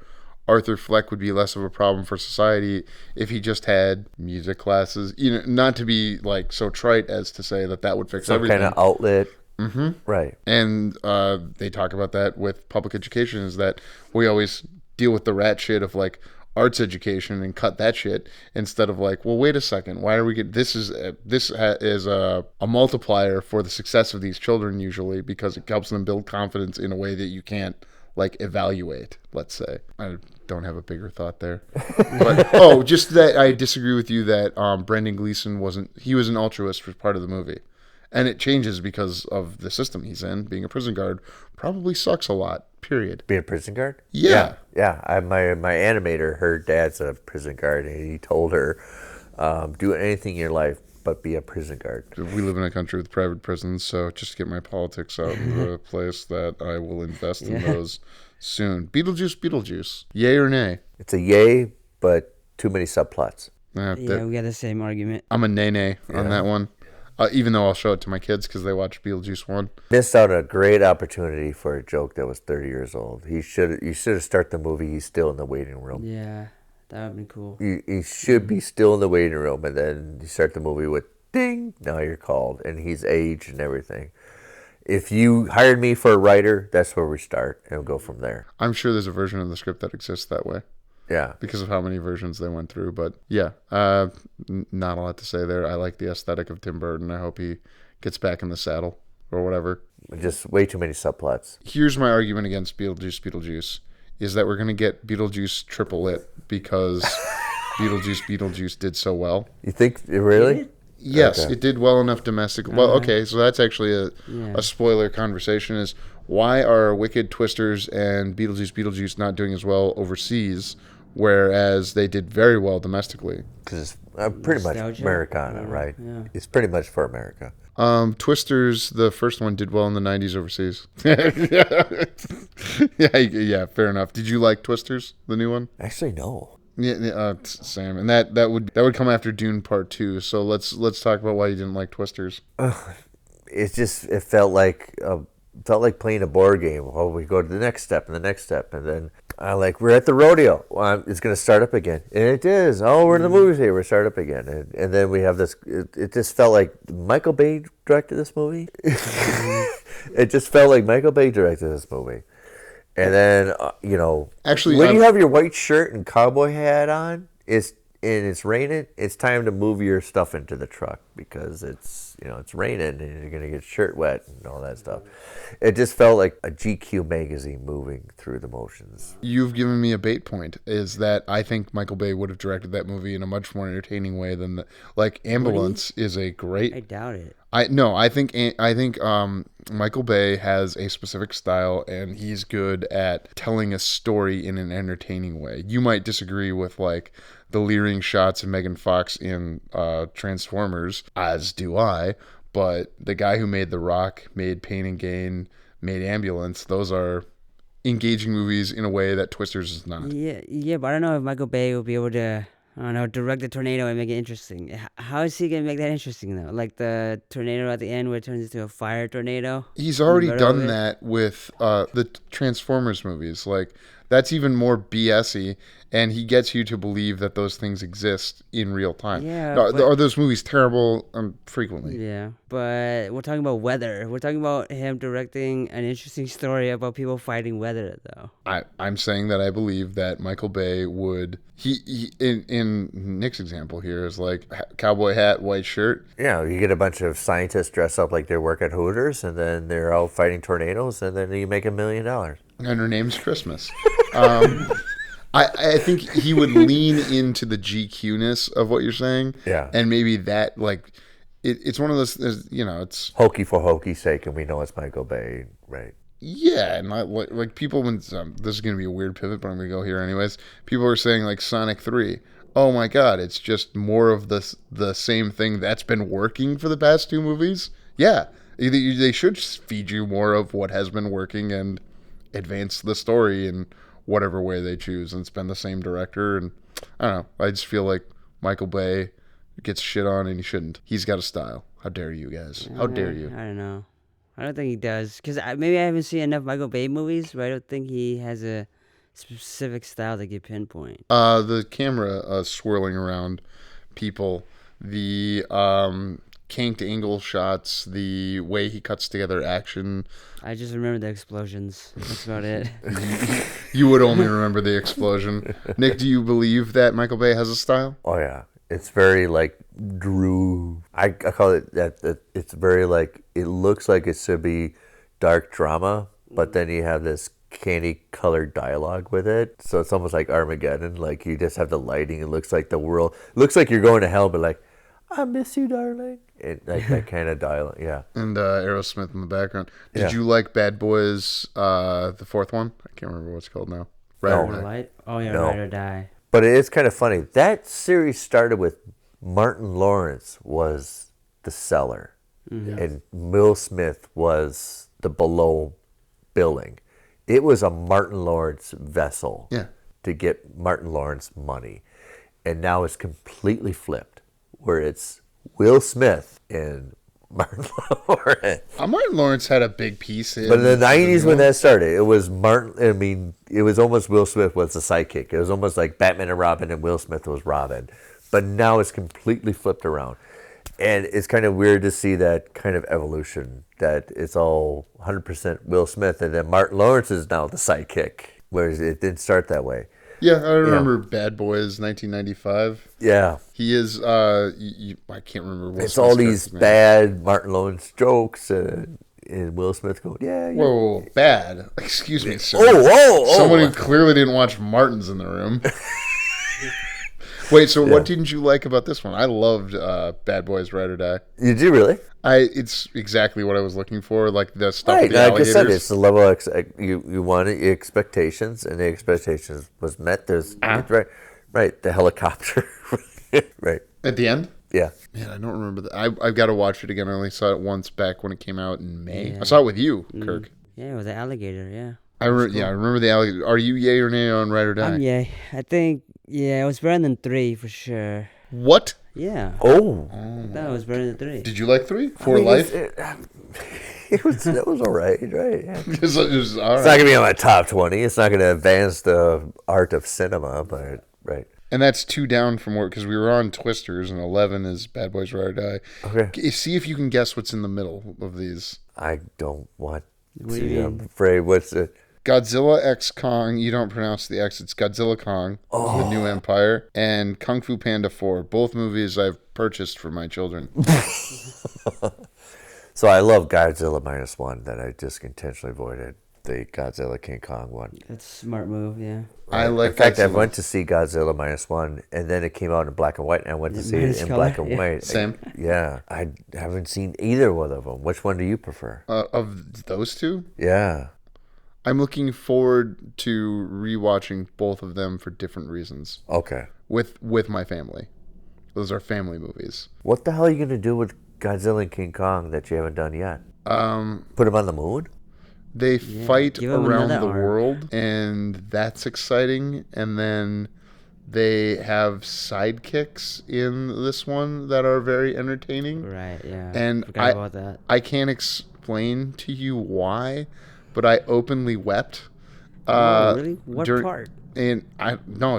Arthur Fleck would be less of a problem for society if he just had music classes. Not to be like so trite as to say that would fix everything. Some kind of outlet. Mm-hmm. Right. And they talk about that with public education, is that we always deal with the rat shit of like arts education and cut that shit, instead of like, well, wait a second, why are we this is a multiplier for the success of these children, usually because it helps them build confidence in a way that you can't like evaluate, let's say. I don't have a bigger thought there. But just that I disagree with you that Brendan Gleeson was an altruist for part of the movie. And it changes because of the system he's in. Being a prison guard probably sucks a lot, period. Being a prison guard? Yeah. Yeah. My animator, her dad's a prison guard, and he told her, do anything in your life but be a prison guard. We live in a country with private prisons, so just to get my politics out in the place, that I will invest in those soon. Beetlejuice. Yay or nay? It's a yay, but too many subplots. We got the same argument. I'm a nay on that one. Even though I'll show it to my kids because they watch Beetlejuice 1. Missed out a great opportunity for a joke that was 30 years old. You should have started the movie, he's still in the waiting room. Yeah, that would have been cool. He should be still in the waiting room, and then you start the movie with, ding, now you're called, and he's aged and everything. If you hired me for a writer, that's where we start, and we'll go from there. I'm sure there's a version of the script that exists that way. Yeah. Because of how many versions they went through. But yeah, not a lot to say there. I like the aesthetic of Tim Burton. I hope he gets back in the saddle or whatever. Just way too many subplots. Here's my argument against Beetlejuice, is that we're going to get Beetlejuice triple lit because Beetlejuice did so well. You think, really? Yes, okay. It did well enough domestically. Well, okay, so that's actually a spoiler conversation, is why are Wicked, Twisters, and Beetlejuice not doing as well overseas, whereas they did very well domestically? Because it's pretty much Americana, right? Yeah. It's pretty much for America. Twisters, the first one, did well in the 90s overseas. Yeah, fair enough. Did you like Twisters, the new one? Actually, no. Yeah, Sam, and that would come after Dune Part 2. So let's talk about why you didn't like Twisters. It felt like playing a board game. Oh, we go to the next step and the next step, and then we're at the rodeo. Well, it's going to start up again, and it is. Oh, we're in the movie theater. We're start up again, and then we have this. It just felt like Michael Bay directed this movie. It just felt like Michael Bay directed this movie. And then, actually, when you have your white shirt and cowboy hat on, it's raining, it's time to move your stuff into the truck because it's raining and you're going to get shirt wet and all that stuff. It just felt like a GQ magazine moving through the motions. You've given me a bait point, is that I think Michael Bay would have directed that movie in a much more entertaining way than Ambulance is a great... I doubt it. I think Michael Bay has a specific style, and he's good at telling a story in an entertaining way. You might disagree with like the leering shots of Megan Fox in Transformers, as do I. But the guy who made The Rock, made Pain and Gain, made Ambulance, those are engaging movies in a way that Twisters is not. Yeah, but I don't know if Michael Bay will be able to, I don't know, direct the tornado and make it interesting. How is he gonna make that interesting though? Like the tornado at the end where it turns into a fire tornado? He's already done that with the Transformers movies. Like, that's even more BS-y, and he gets you to believe that those things exist in real time. Yeah, Now, but- are those movies terrible? Frequently. Yeah, but we're talking about weather. We're talking about him directing an interesting story about people fighting weather, though. I'm saying that I believe that Michael Bay would he in Nick's example here is like cowboy hat, white shirt. Yeah, you get a bunch of scientists dressed up like they work at Hooters, and then they're out fighting tornadoes, and then you make $1 million. And her name's Christmas. I think he would lean into the GQ-ness of what you're saying. Yeah. And maybe that, like, it's one of those, you know, it's... Hokey for hokey's sake, and we know it's Michael Bay, right? Yeah, and like people, when this is going to be a weird pivot, but I'm going to go here anyways. People are saying, like, Sonic 3. Oh, my God, it's just more of the same thing that's been working for the past two movies. Yeah, they should feed you more of what has been working and advance the story in whatever way they choose, and it's been the same director. And I don't know, I just feel like Michael Bay gets shit on, and he shouldn't. He's got a style. How dare you guys? How dare you? I don't know. I don't think he does. Because maybe I haven't seen enough Michael Bay movies, but I don't think he has a specific style that you pinpoint. The camera swirling around people, the canked angle shots, the way he cuts together action. I just remember the explosions. That's about it. You would only remember the explosion. Nick, do you believe that Michael Bay has a style? Oh yeah, it's very like Drew. I call it that. It's very like, it looks like it should be dark drama, but then you have this candy colored dialogue with it. So it's almost like Armageddon. Like you just have the lighting. It looks like the world. It looks like you're going to hell, but like, I miss you, darling. Like that kind of dialogue. Yeah. And Aerosmith in the background. Did Yeah. you like Bad Boys, the fourth one? I can't remember what it's called now. Ride or Die. Light? Oh, yeah, No. Ride or Die. But it is kind of funny. That series started with Martin Lawrence was the seller, and Will Smith was the below billing. It was a Martin Lawrence vessel Yeah. to get Martin Lawrence money. And now it's completely flipped, where it's Will Smith and Martin Lawrence. Martin Lawrence had a big piece in... But in the 90s when that started, it was Martin, I mean, it was almost Will Smith was the sidekick. It was almost like Batman and Robin and Will Smith was Robin. But now it's completely flipped around. And it's kind of weird to see that kind of evolution, that it's all 100% Will Smith, and then Martin Lawrence is now the sidekick, whereas it didn't start that way. Yeah, I remember Bad Boys, 1995. Yeah. He is, I can't remember what It's all these bad Martin Lawrence jokes, and Will Smith going, yeah. Whoa, bad. Excuse me, sir. Oh. Someone who clearly didn't watch Martin's in the room. Wait, so what didn't you like about this one? I loved Bad Boys Ride or Die. You do really? It's exactly what I was looking for, like the stuff Right, with the like I alligators. said, it's the level of you wanted expectations, and the expectations was met. There's right, the helicopter, right? At the end? Yeah. Man, I don't remember that. I've got to watch it again. I only saw it once back when it came out in May. Yeah. I saw it with you, Kirk. Yeah, it was an alligator, yeah. I remember the alligator. Are you yay or nay on Ride or Die? Yeah, I think, it was better than 3 for sure. What? Yeah. Oh. I thought it was better than 3. Did you like 3? For life? It was all right, right? Yeah. It's all It's right. not gonna be on my top 20. It's not gonna advance the art of cinema, but right. And that's 2 down from where, because we were on Twisters, and 11 is Bad Boys Ride or Die. Okay. See if you can guess what's in the middle of these. I don't want What do to. you I'm mean? afraid. What's it? Godzilla X Kong, you don't pronounce the X, it's Godzilla Kong, The New Empire, and Kung Fu Panda 4, both movies I've purchased for my children. So I love Godzilla -1 that I just intentionally avoided. the Godzilla King Kong one. That's a smart move, yeah. I like In fact, I Godzilla. went to see Godzilla -1, and then it came out in black and white, and I went to see it minus in color, black and yeah. white. Same. Yeah, I haven't seen either one of them. Which one do you prefer? Of those two, Yeah. I'm looking forward to rewatching both of them for different reasons Okay. with my family. Those are family movies. What the hell are you going to do with Godzilla and King Kong that you haven't done yet? Put them on the moon? They fight give 'em around another the arm. world, and that's exciting. And then they have sidekicks in this one that are very entertaining. Right, yeah. And Forgot about that. I can't explain to you why, but I openly wept. Oh, really? What part? And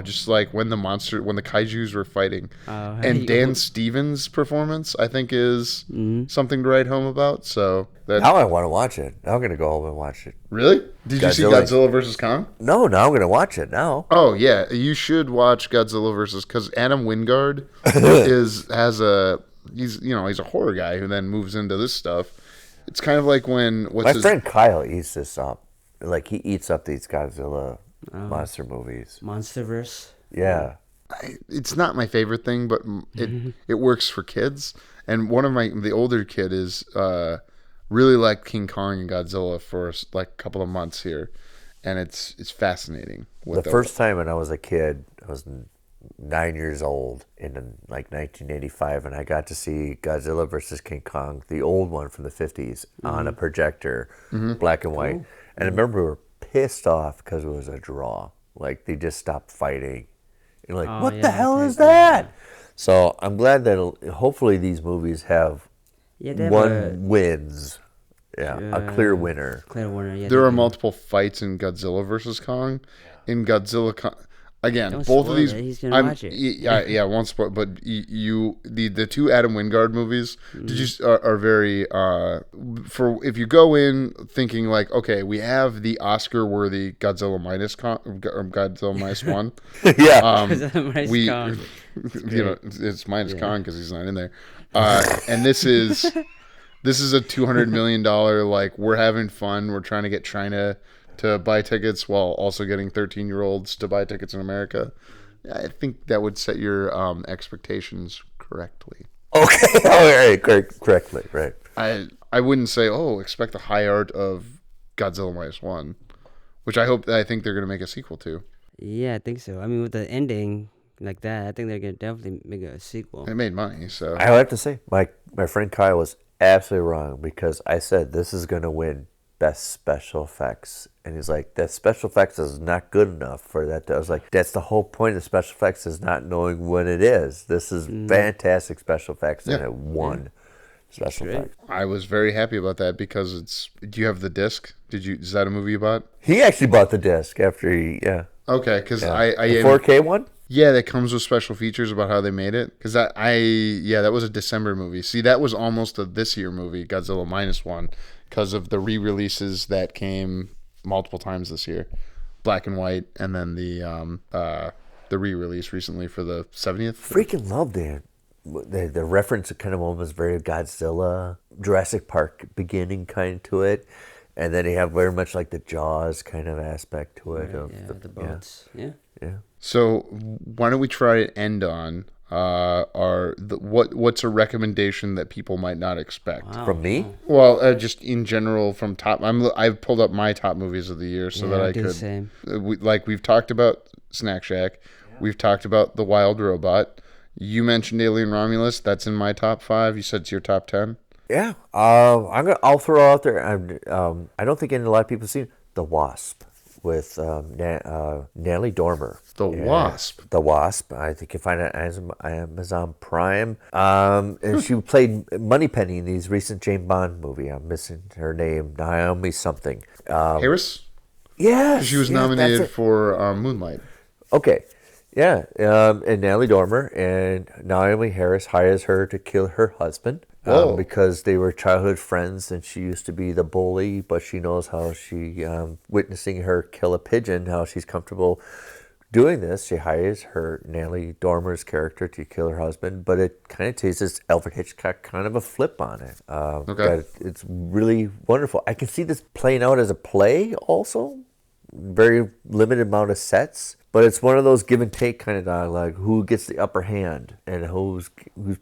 just like when the kaijus were fighting. Oh, And Dan Stevens' performance, I think, is something to write home about. So Now I want to watch it. Now I'm going to go home and watch it. really, did you see Godzilla vs. Kong? No, now I'm going to watch it now. Oh yeah, you should watch Godzilla vs. because Adam Wingard he's a horror guy who then moves into this stuff. It's kind of like when My friend Kyle eats this up. Like, he eats up these Godzilla monster movies. Monsterverse. Yeah. It's not my favorite thing, but it works for kids. And one of the older kid is really liked King Kong and Godzilla for like a couple of months here, and it's fascinating. The first time when I was a kid, I was 9 years old in like 1985, and I got to see Godzilla versus King Kong, the old one from the 50s, on a projector, black and white. And I remember we were pissed off because it was a draw. Like, they just stopped fighting. You're like, what the hell is that? So I'm glad that hopefully these movies have wins. Yeah, a clear winner. Clear winner, yeah. There are multiple fights in Godzilla versus Kong. In Godzilla Kong, again, Don't both of spoil these. it. He's gonna watch it. Yeah, I won't spoil. But the two Adam Wingard movies are very for if you go in thinking like, okay, we have the Oscar-worthy Godzilla -1. Yeah. We Kong. it's minus Kong because he's not in there, and this is a $200 million like, we're having fun, we're trying to get China to buy tickets while also getting 13-year-olds to buy tickets in America. I think that would set your expectations correctly. Okay. All right. Correctly. Right. I wouldn't say, expect the high art of Godzilla -1, which I think they're going to make a sequel to. Yeah, I think so. I mean, with the ending like that, I think they're going to definitely make a sequel. It made money, so. I have to say, my friend Kyle was absolutely wrong, because I said this is going to win Best Special Effects. And he's like, that special effects is not good enough for that. I was like, that's the whole point of special effects, is not knowing what it is. This is fantastic special effects, and it won special effects. I was very happy about that because do you have the disc? Is that a movie you bought? He actually bought the disc after Okay, because the 4K one? Yeah, that comes with special features about how they made it. Because that was a December movie. See, that was almost a this year movie, Godzilla -1, because of the re-releases that came multiple times this year, black and white, and then the re-release recently for the 70th. Freaking love that. The reference kind of almost very Godzilla, Jurassic Park beginning kind to it. And then you have very much like the Jaws kind of aspect to it. Right, the boats. Yeah. So why don't we try to end on what's a recommendation that people might not expect from me? Well, just in general from top. I've pulled up my top movies of the year so that I could. Same. We've talked about Snack Shack, we've talked about The Wild Robot. You mentioned Alien Romulus. That's in my top 5. You said it's your top 10. Yeah, I'll throw out there. I don't think a lot of people have seen The Wasp with Natalie Dormer. The Wasp. I think you find it on Amazon Prime. And she played Moneypenny in these recent James Bond movie. I'm missing her name. Naomi something. Harris. Yeah, she was nominated for Moonlight. Okay. Yeah, and Natalie Dormer and Naomi Harris hires her to kill her husband. Because they were childhood friends, and she used to be the bully, but she knows how witnessing her kill a pigeon, how she's comfortable doing this, she hires her Natalie Dormer's character to kill her husband, but it kind of takes this Alfred Hitchcock kind of a flip on it. Okay. It's really wonderful. I can see this playing out as a play also. Very limited amount of sets, but it's one of those give and take kind of dialogue. Who gets the upper hand and who's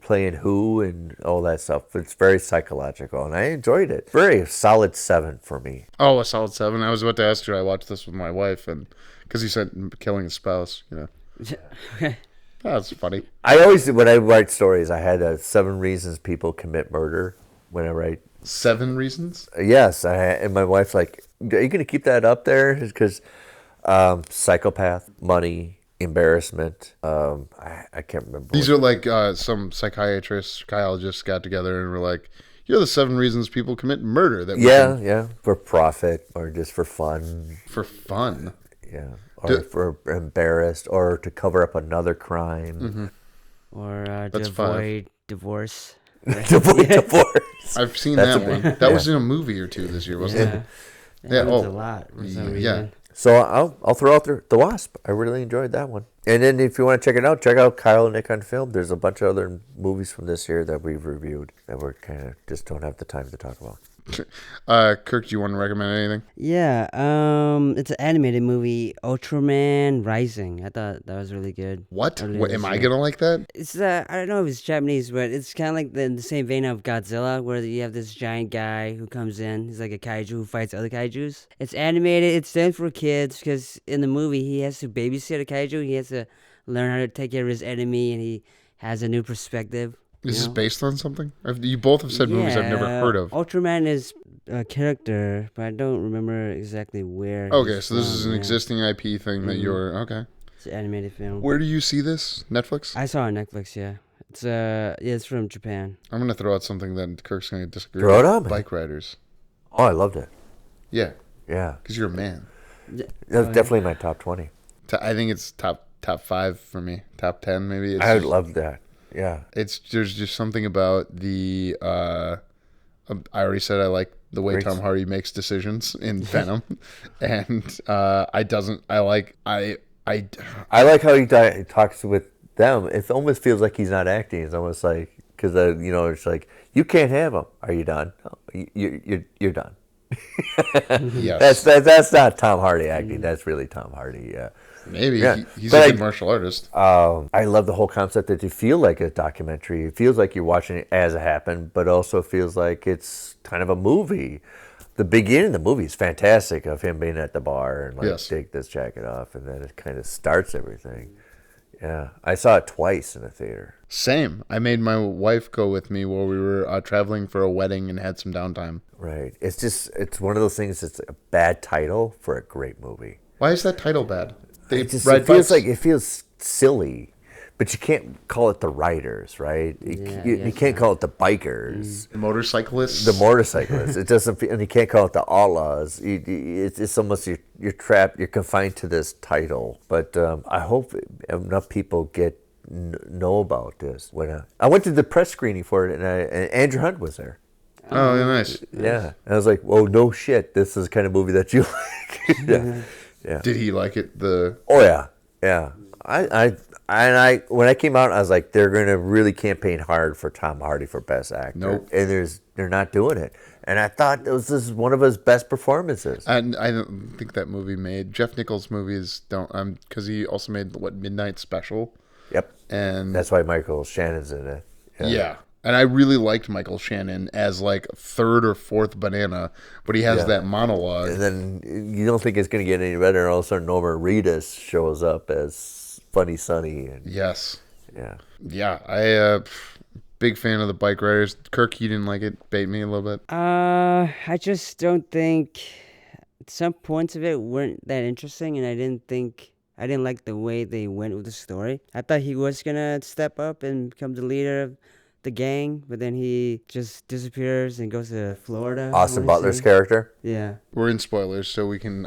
playing who and all that stuff. It's very psychological, and I enjoyed it. Very solid 7 for me. Oh, a solid 7. I was about to ask you. I watched this with my wife, and because you said killing a spouse, That's funny. I always, when I write stories, I had 7 reasons people commit murder when I write. 7 reasons? Yes, and my wife's like, "Are you going to keep that up there?" Because psychopath, money, embarrassment. I can't remember. These are like some psychiatrists, psychologists got together and were like, "Here are the 7 reasons people commit murder." That yeah, for profit or just for fun. for fun. Yeah, or for embarrassed or to cover up another crime. Mm-hmm. Or to That's avoid divorce. To avoid divorce. I've seen That's that a one. big- That yeah. was in a movie or 2 this year, wasn't it? Yeah, Yeah, a lot. For some reason. Yeah. So I'll throw out The Wasp. I really enjoyed that one. And then if you want to check out Kyle and Nick on Film. There's a bunch of other movies from this year that we've reviewed that we're kind of just don't have the time to talk about. Kirk, do you want to recommend anything? Yeah, it's an animated movie, Ultraman Rising. I thought that was really good. What? Earlier What this am I year. gonna like that? It's I don't know if it's Japanese, but it's kind of like in the same vein of Godzilla, where you have this giant guy who comes in. He's like a kaiju who fights other kaijus. It's animated. It's done for kids because in the movie he has to babysit a kaiju. He has to learn how to take care of his enemy, and he has a new perspective. Is this based on something? You both have said movies I've never heard of. Ultraman is a character, but I don't remember exactly where. Okay, he's so this is from, an yeah. existing IP thing that you're okay. It's an animated film. Where do you see this? Netflix? I saw it on Netflix. Yeah, it's from Japan. I'm gonna throw out something that Kirk's gonna disagree Throw with. it out, man. Bike riders. Oh, I loved it. Yeah, Yeah, because you're a man. that's definitely my top 20. I think it's top 5 for me. Top 10 maybe. It's I just- loved that. Yeah. There's just something about the I already said I like the way Great. Tom Hardy makes decisions in Venom, and I like how he talks with them. It almost feels like he's not acting. It's almost like, because it's like, you can't have him. Are you done? Oh, you're done. yes That's not Tom Hardy acting. That's really Tom Hardy. Yeah. maybe Yeah. he's But a good martial artist. I love the whole concept that you feel like a documentary. It feels like you're watching it as it happened, but also feels like it's kind of a movie. The beginning of the movie is fantastic, of him being at the bar and like, Yes. take this jacket off, and then it kind of starts everything. Yeah, I saw it twice in the theater. Same. I made my wife go with me while we were traveling for a wedding and had some downtime. Right. It's one of those things. It's a bad title for a great movie. Why is that title bad? They It ride feels bikes? like, it feels silly, but you can't call it the riders, right? You can't call it the bikers, motorcyclists. the motorcyclists. It doesn't, and you can't call it the outlaws. It's almost you're trapped. You're confined to this title. But I hope enough people know about this. When I went to the press screening for it, and Andrew Hunt was there. Oh, yeah, nice. Yeah, and I was like, "Whoa, no shit! This is the kind of movie that you like." Yeah. Did he like it? Oh yeah. I when I came out, I was like, they're gonna really campaign hard for Tom Hardy for Best Actor. Nope. And they're not doing it. And I thought this is one of his best performances. And I don't think that movie made Jeff Nichols' movies don't because he also made Midnight Special. Yep. And That's why Michael Shannon's in it. yeah. And I really liked Michael Shannon as like 3rd or 4th banana, but he has that monologue. And then you don't think it's gonna get any better, and all of a sudden Norman Reedus shows up as Funny Sonny. And Yes. yeah. Yeah. I big fan of the bike riders. Kirk, you didn't like it? Bait me a little bit. I just don't think some points of it weren't that interesting, and I didn't like the way they went with the story. I thought he was gonna step up and become the leader of the gang, but then he just disappears and goes to Florida. Austin I wanna Butler's say. character. Yeah. We're in spoilers, so we can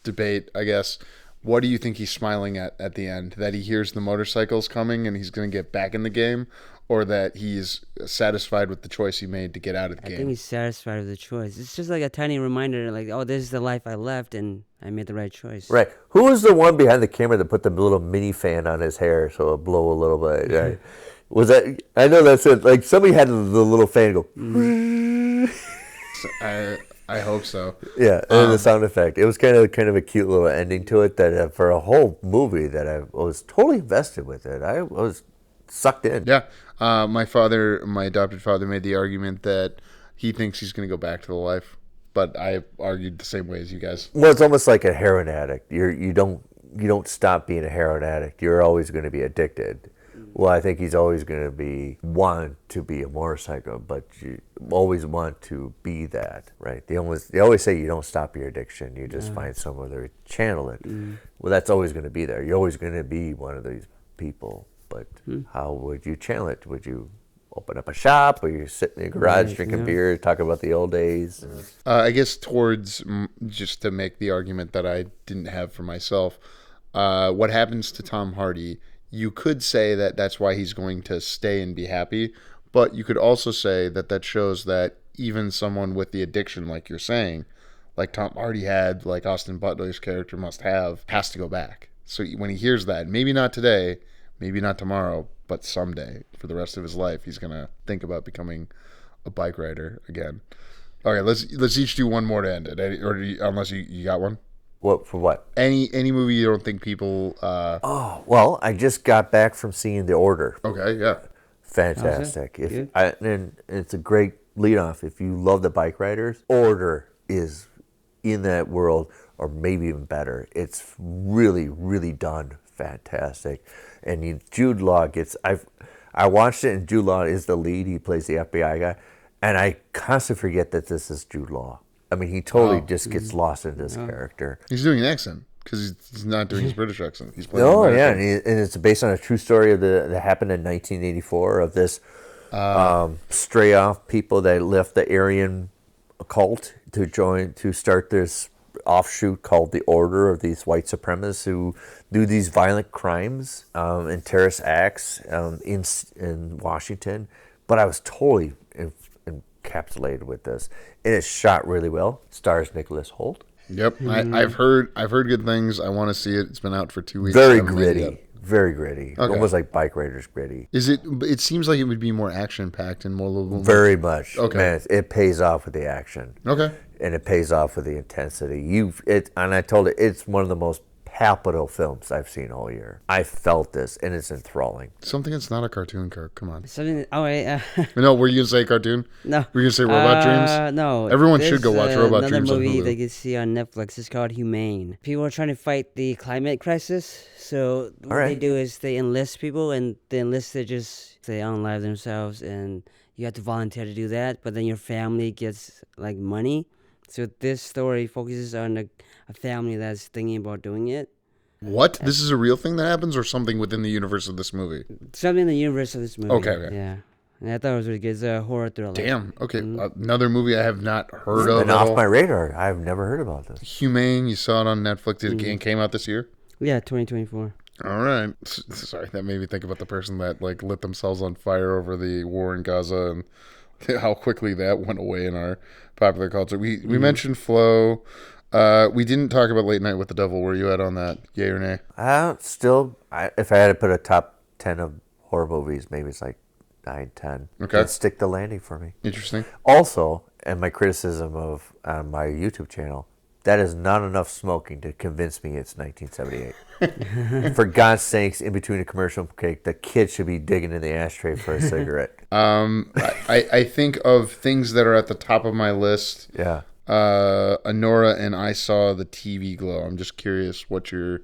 debate, I guess. what do you think he's smiling at the end? That he hears the motorcycles coming and he's going to get back in the game, or that he's satisfied with the choice he made to get out of the I game? think he's satisfied with the choice. It's just like a tiny reminder, like, oh, this is the life I left, and I made the right choice. Right. Who was the one behind the camera that put the little mini fan on his hair so it'll blow a little bit? Right? Was that? I know that's it. Like somebody had the little fan go. I hope so. Yeah, and the sound effect. It was kind of a cute little ending to it. That for a whole movie that I was totally invested with it. I was sucked in. Yeah. My adopted father, made the argument that he thinks he's going to go back to the life, but I argued the same way as you guys. Well, it's almost like a heroin addict. You don't stop being a heroin addict. You're always going to be addicted. Well, I think he's always going to want to be a motorcycle, but you always want to be that, right? They always say you don't stop your addiction. You just find some other channel it. Well, that's always going to be there. You're always going to be one of these people. But how would you channel it? Would you open up a shop, or you sit in your garage drinking beer, talking about the old days? I guess towards, just to make the argument that I didn't have for myself, what happens to Tom Hardy, you could say that that's why he's going to stay and be happy, but you could also say that that shows that even someone with the addiction, like you're saying, like Tom Hardy had, like Austin Butler's character must have, has to go back. So when he hears that, maybe not today, maybe not tomorrow, but someday, for the rest of his life, he's going to think about becoming a bike rider again. Okay, let's each do one more to end it, unless you got one. What for? What? Any movie you don't think people... Oh, well, I just got back from seeing The Order. Okay, yeah. Fantastic. And it's a great lead-off. If you love the bike riders, Order is in that world, or maybe even better. It's really, really done fantastic. And Jude Law I watched it, and Jude Law is the lead. He plays the FBI guy. And I constantly forget that this is Jude Law. I mean, he totally just gets lost in this character. He's doing an accent, because he's not doing his British accent. He's playing and it's based on a true story that happened in 1984 of this stray off people that left the Aryan cult to start this offshoot called the Order, of these white supremacists who do these violent crimes and terrorist acts in Washington. But I was totally encapsulated with this, and it's shot really well. Stars Nicholas Hoult. Yep, I've heard good things. I want to see it. It's been out for 2 weeks. Very gritty, Okay. almost like Bike Riders gritty. Is it? It seems like it would be more action packed and more. Very much. Okay, man, it pays off with the action. Okay, and it pays off with the intensity. And I told it, it's one of the most palpable films I've seen all year. I felt this, and it's enthralling. Something that's not a cartoon, Kirk. Come on. Something. Oh wait. No, were you gonna say cartoon? No. Were you gonna say Robot Dreams? No. Everyone should go watch Robot another Dreams on movie Hulu. that you see on Netflix. It's called Humane. People are trying to fight the climate crisis. So what they do is they enlist people, and the enlisted they unalive themselves, and you have to volunteer to do that. But then your family gets like money. So this story focuses on a family that's thinking about doing it. What? This is a real thing that happens, or something within the universe of this movie? Something in the universe of this movie. Okay. Yeah. And I thought it was really good. It's a horror thriller. Damn. Okay. Another movie I have not heard of. And off my radar. I've never heard about this. Humane. You saw it on Netflix. It came out this year? Yeah, 2024. All right. Sorry, that made me think about the person that lit themselves on fire over the war in Gaza, and how quickly that went away in our popular culture. We mentioned Flow. We didn't talk about Late Night with the Devil. Where you at on that? Yay or nay? If I had to put a top 10 of horror movies, maybe it's like 9, 10. Okay. It'd stick the landing for me. Interesting. Also, and my criticism of on my YouTube channel, that is not enough smoking to convince me it's 1978. For God's sakes, in between a commercial break, the kid should be digging in the ashtray for a cigarette. I think of things that are at the top of my list. Yeah. Anora and I Saw the TV Glow. I'm just curious what your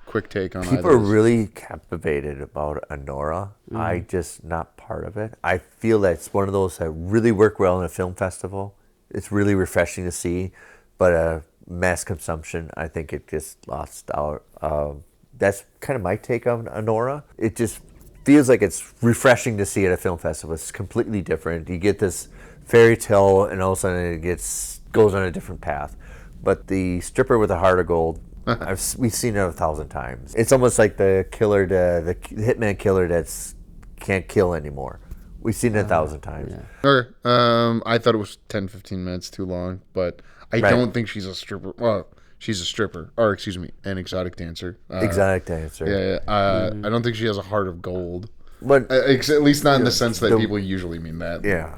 quick take on People are really captivated about Anora. I just not part of it. I feel that it's one of those that really work well in a film festival. It's really refreshing to see, but mass consumption, I think it just lost out. That's kind of my take on Anora. It just feels like it's refreshing to see at a film festival. It's completely different. You get this fairy tale, and all of a sudden it goes on a different path. But the Stripper with a Heart of Gold, We've seen it 1,000 times. It's almost like the hitman killer that's can't kill anymore. We've seen it 1,000 times. Yeah. Okay. I thought it was 10, 15 minutes too long, but I don't think she's a stripper. Well, she's a stripper, or excuse me, an exotic dancer. Exotic dancer. Yeah. I don't think she has a heart of gold. But at least not in the sense that people usually mean that. yeah.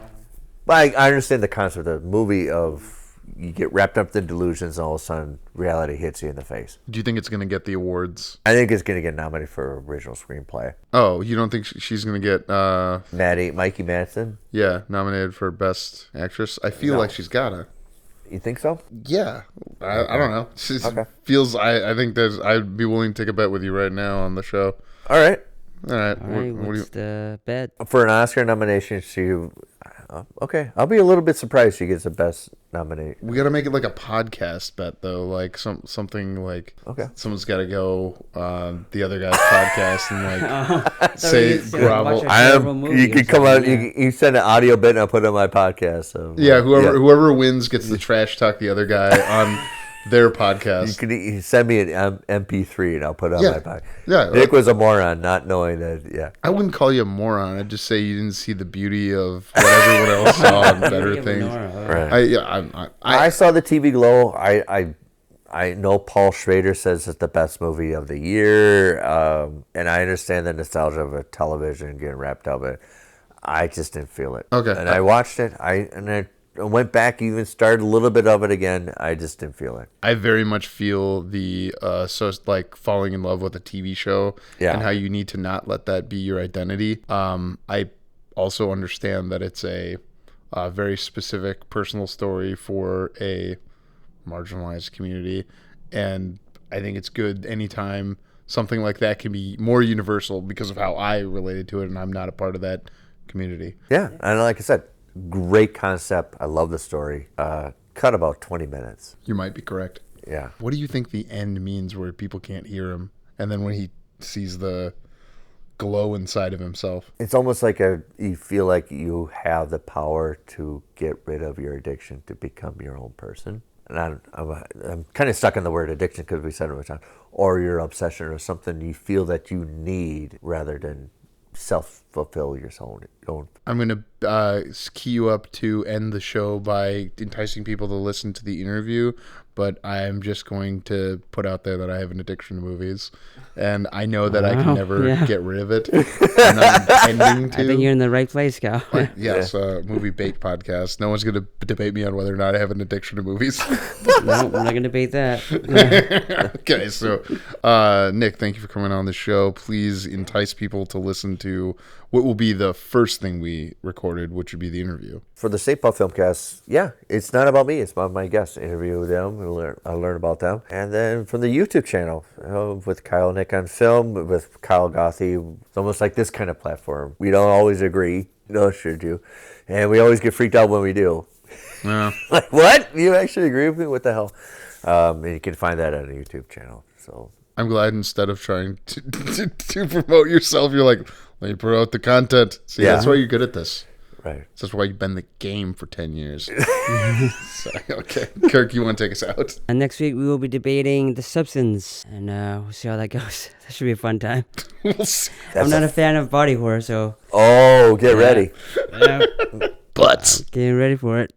But I understand the concept of the movie of you get wrapped up in delusions and all of a sudden reality hits you in the face. Do you think it's going to get the awards? I think it's going to get nominated for original screenplay. Oh, you don't think she's going to get... Mikey Madsen? Yeah, nominated for Best Actress? I feel like she's got to. You think so? Yeah. I don't know. Feels... I think I'd be willing to take a bet with you right now on the show. All right. All right. What's the bet? For an Oscar nomination, okay. I'll be a little bit surprised she gets the best nomination. We got to make it like a podcast bet, though. Like something like someone's got to go the other guy's podcast and like say grovel. You can come out. You send an audio bit and I'll put it on my podcast. So yeah, whoever wins gets the trash talk the other guy on their podcast. You can send me an MP3 and I'll put it on my podcast. Yeah, Nick was a moron, not knowing that. Yeah, I wouldn't call you a moron. I'd just say you didn't see the beauty of what everyone else saw and better things. Right. I saw the TV Glow. I know Paul Schrader says it's the best movie of the year, and I understand the nostalgia of a television getting wrapped up in it. I just didn't feel it. Okay. And I watched it. I went back, even started a little bit of it again. I just didn't feel it. I very much feel the like falling in love with a TV show and how you need to not let that be your identity. I also understand that it's a very specific personal story for a marginalized community, and I think it's good anytime something like that can be more universal because of how I related to it, and I'm not a part of that community. Yeah, and like I said, great concept. I love the story. Cut about 20 minutes. You might be correct. Yeah. What do you think the end means where people can't hear him, and then when he sees the glow inside of himself? It's almost like you feel like you have the power to get rid of your addiction to become your own person. And I'm kind of stuck on the word addiction because we said it all the time. Or your obsession or something you feel that you need rather than self-fulfill your own. I'm going to key you up to end the show by enticing people to listen to the interview, but I'm just going to put out there that I have an addiction to movies, and I know that I can never get rid of it. And I'm intending to. I think you're in the right place, Cal. Yes, Movie Bate podcast. No one's going to debate me on whether or not I have an addiction to movies. No, we're not going to debate that. Okay, so Nick, thank you for coming on the show. Please entice people to listen to what will be the first thing we recorded, which would be the interview. For the St. Paul Filmcast, it's not about me. It's about my guests. Interview them. I learn about them. And then from the YouTube channel, with Kyle and Nick on Film, with Kyle Gothy, it's almost like this kind of platform. We don't always agree. No, sure do. And we always get freaked out when we do. Yeah. Like, what? You actually agree with me? What the hell? And you can find that on the YouTube channel. So I'm glad instead of trying to promote yourself, you're like, let me promote the content. See, that's why you're good at this. Right. That's why you've been in the game for 10 years. So, okay. Kirk, you want to take us out? And next week we will be debating The Substance, and we'll see how that goes. That should be a fun time. We'll see. I'm not a fan of body horror, so... Oh, get ready. Butts. Getting ready for it.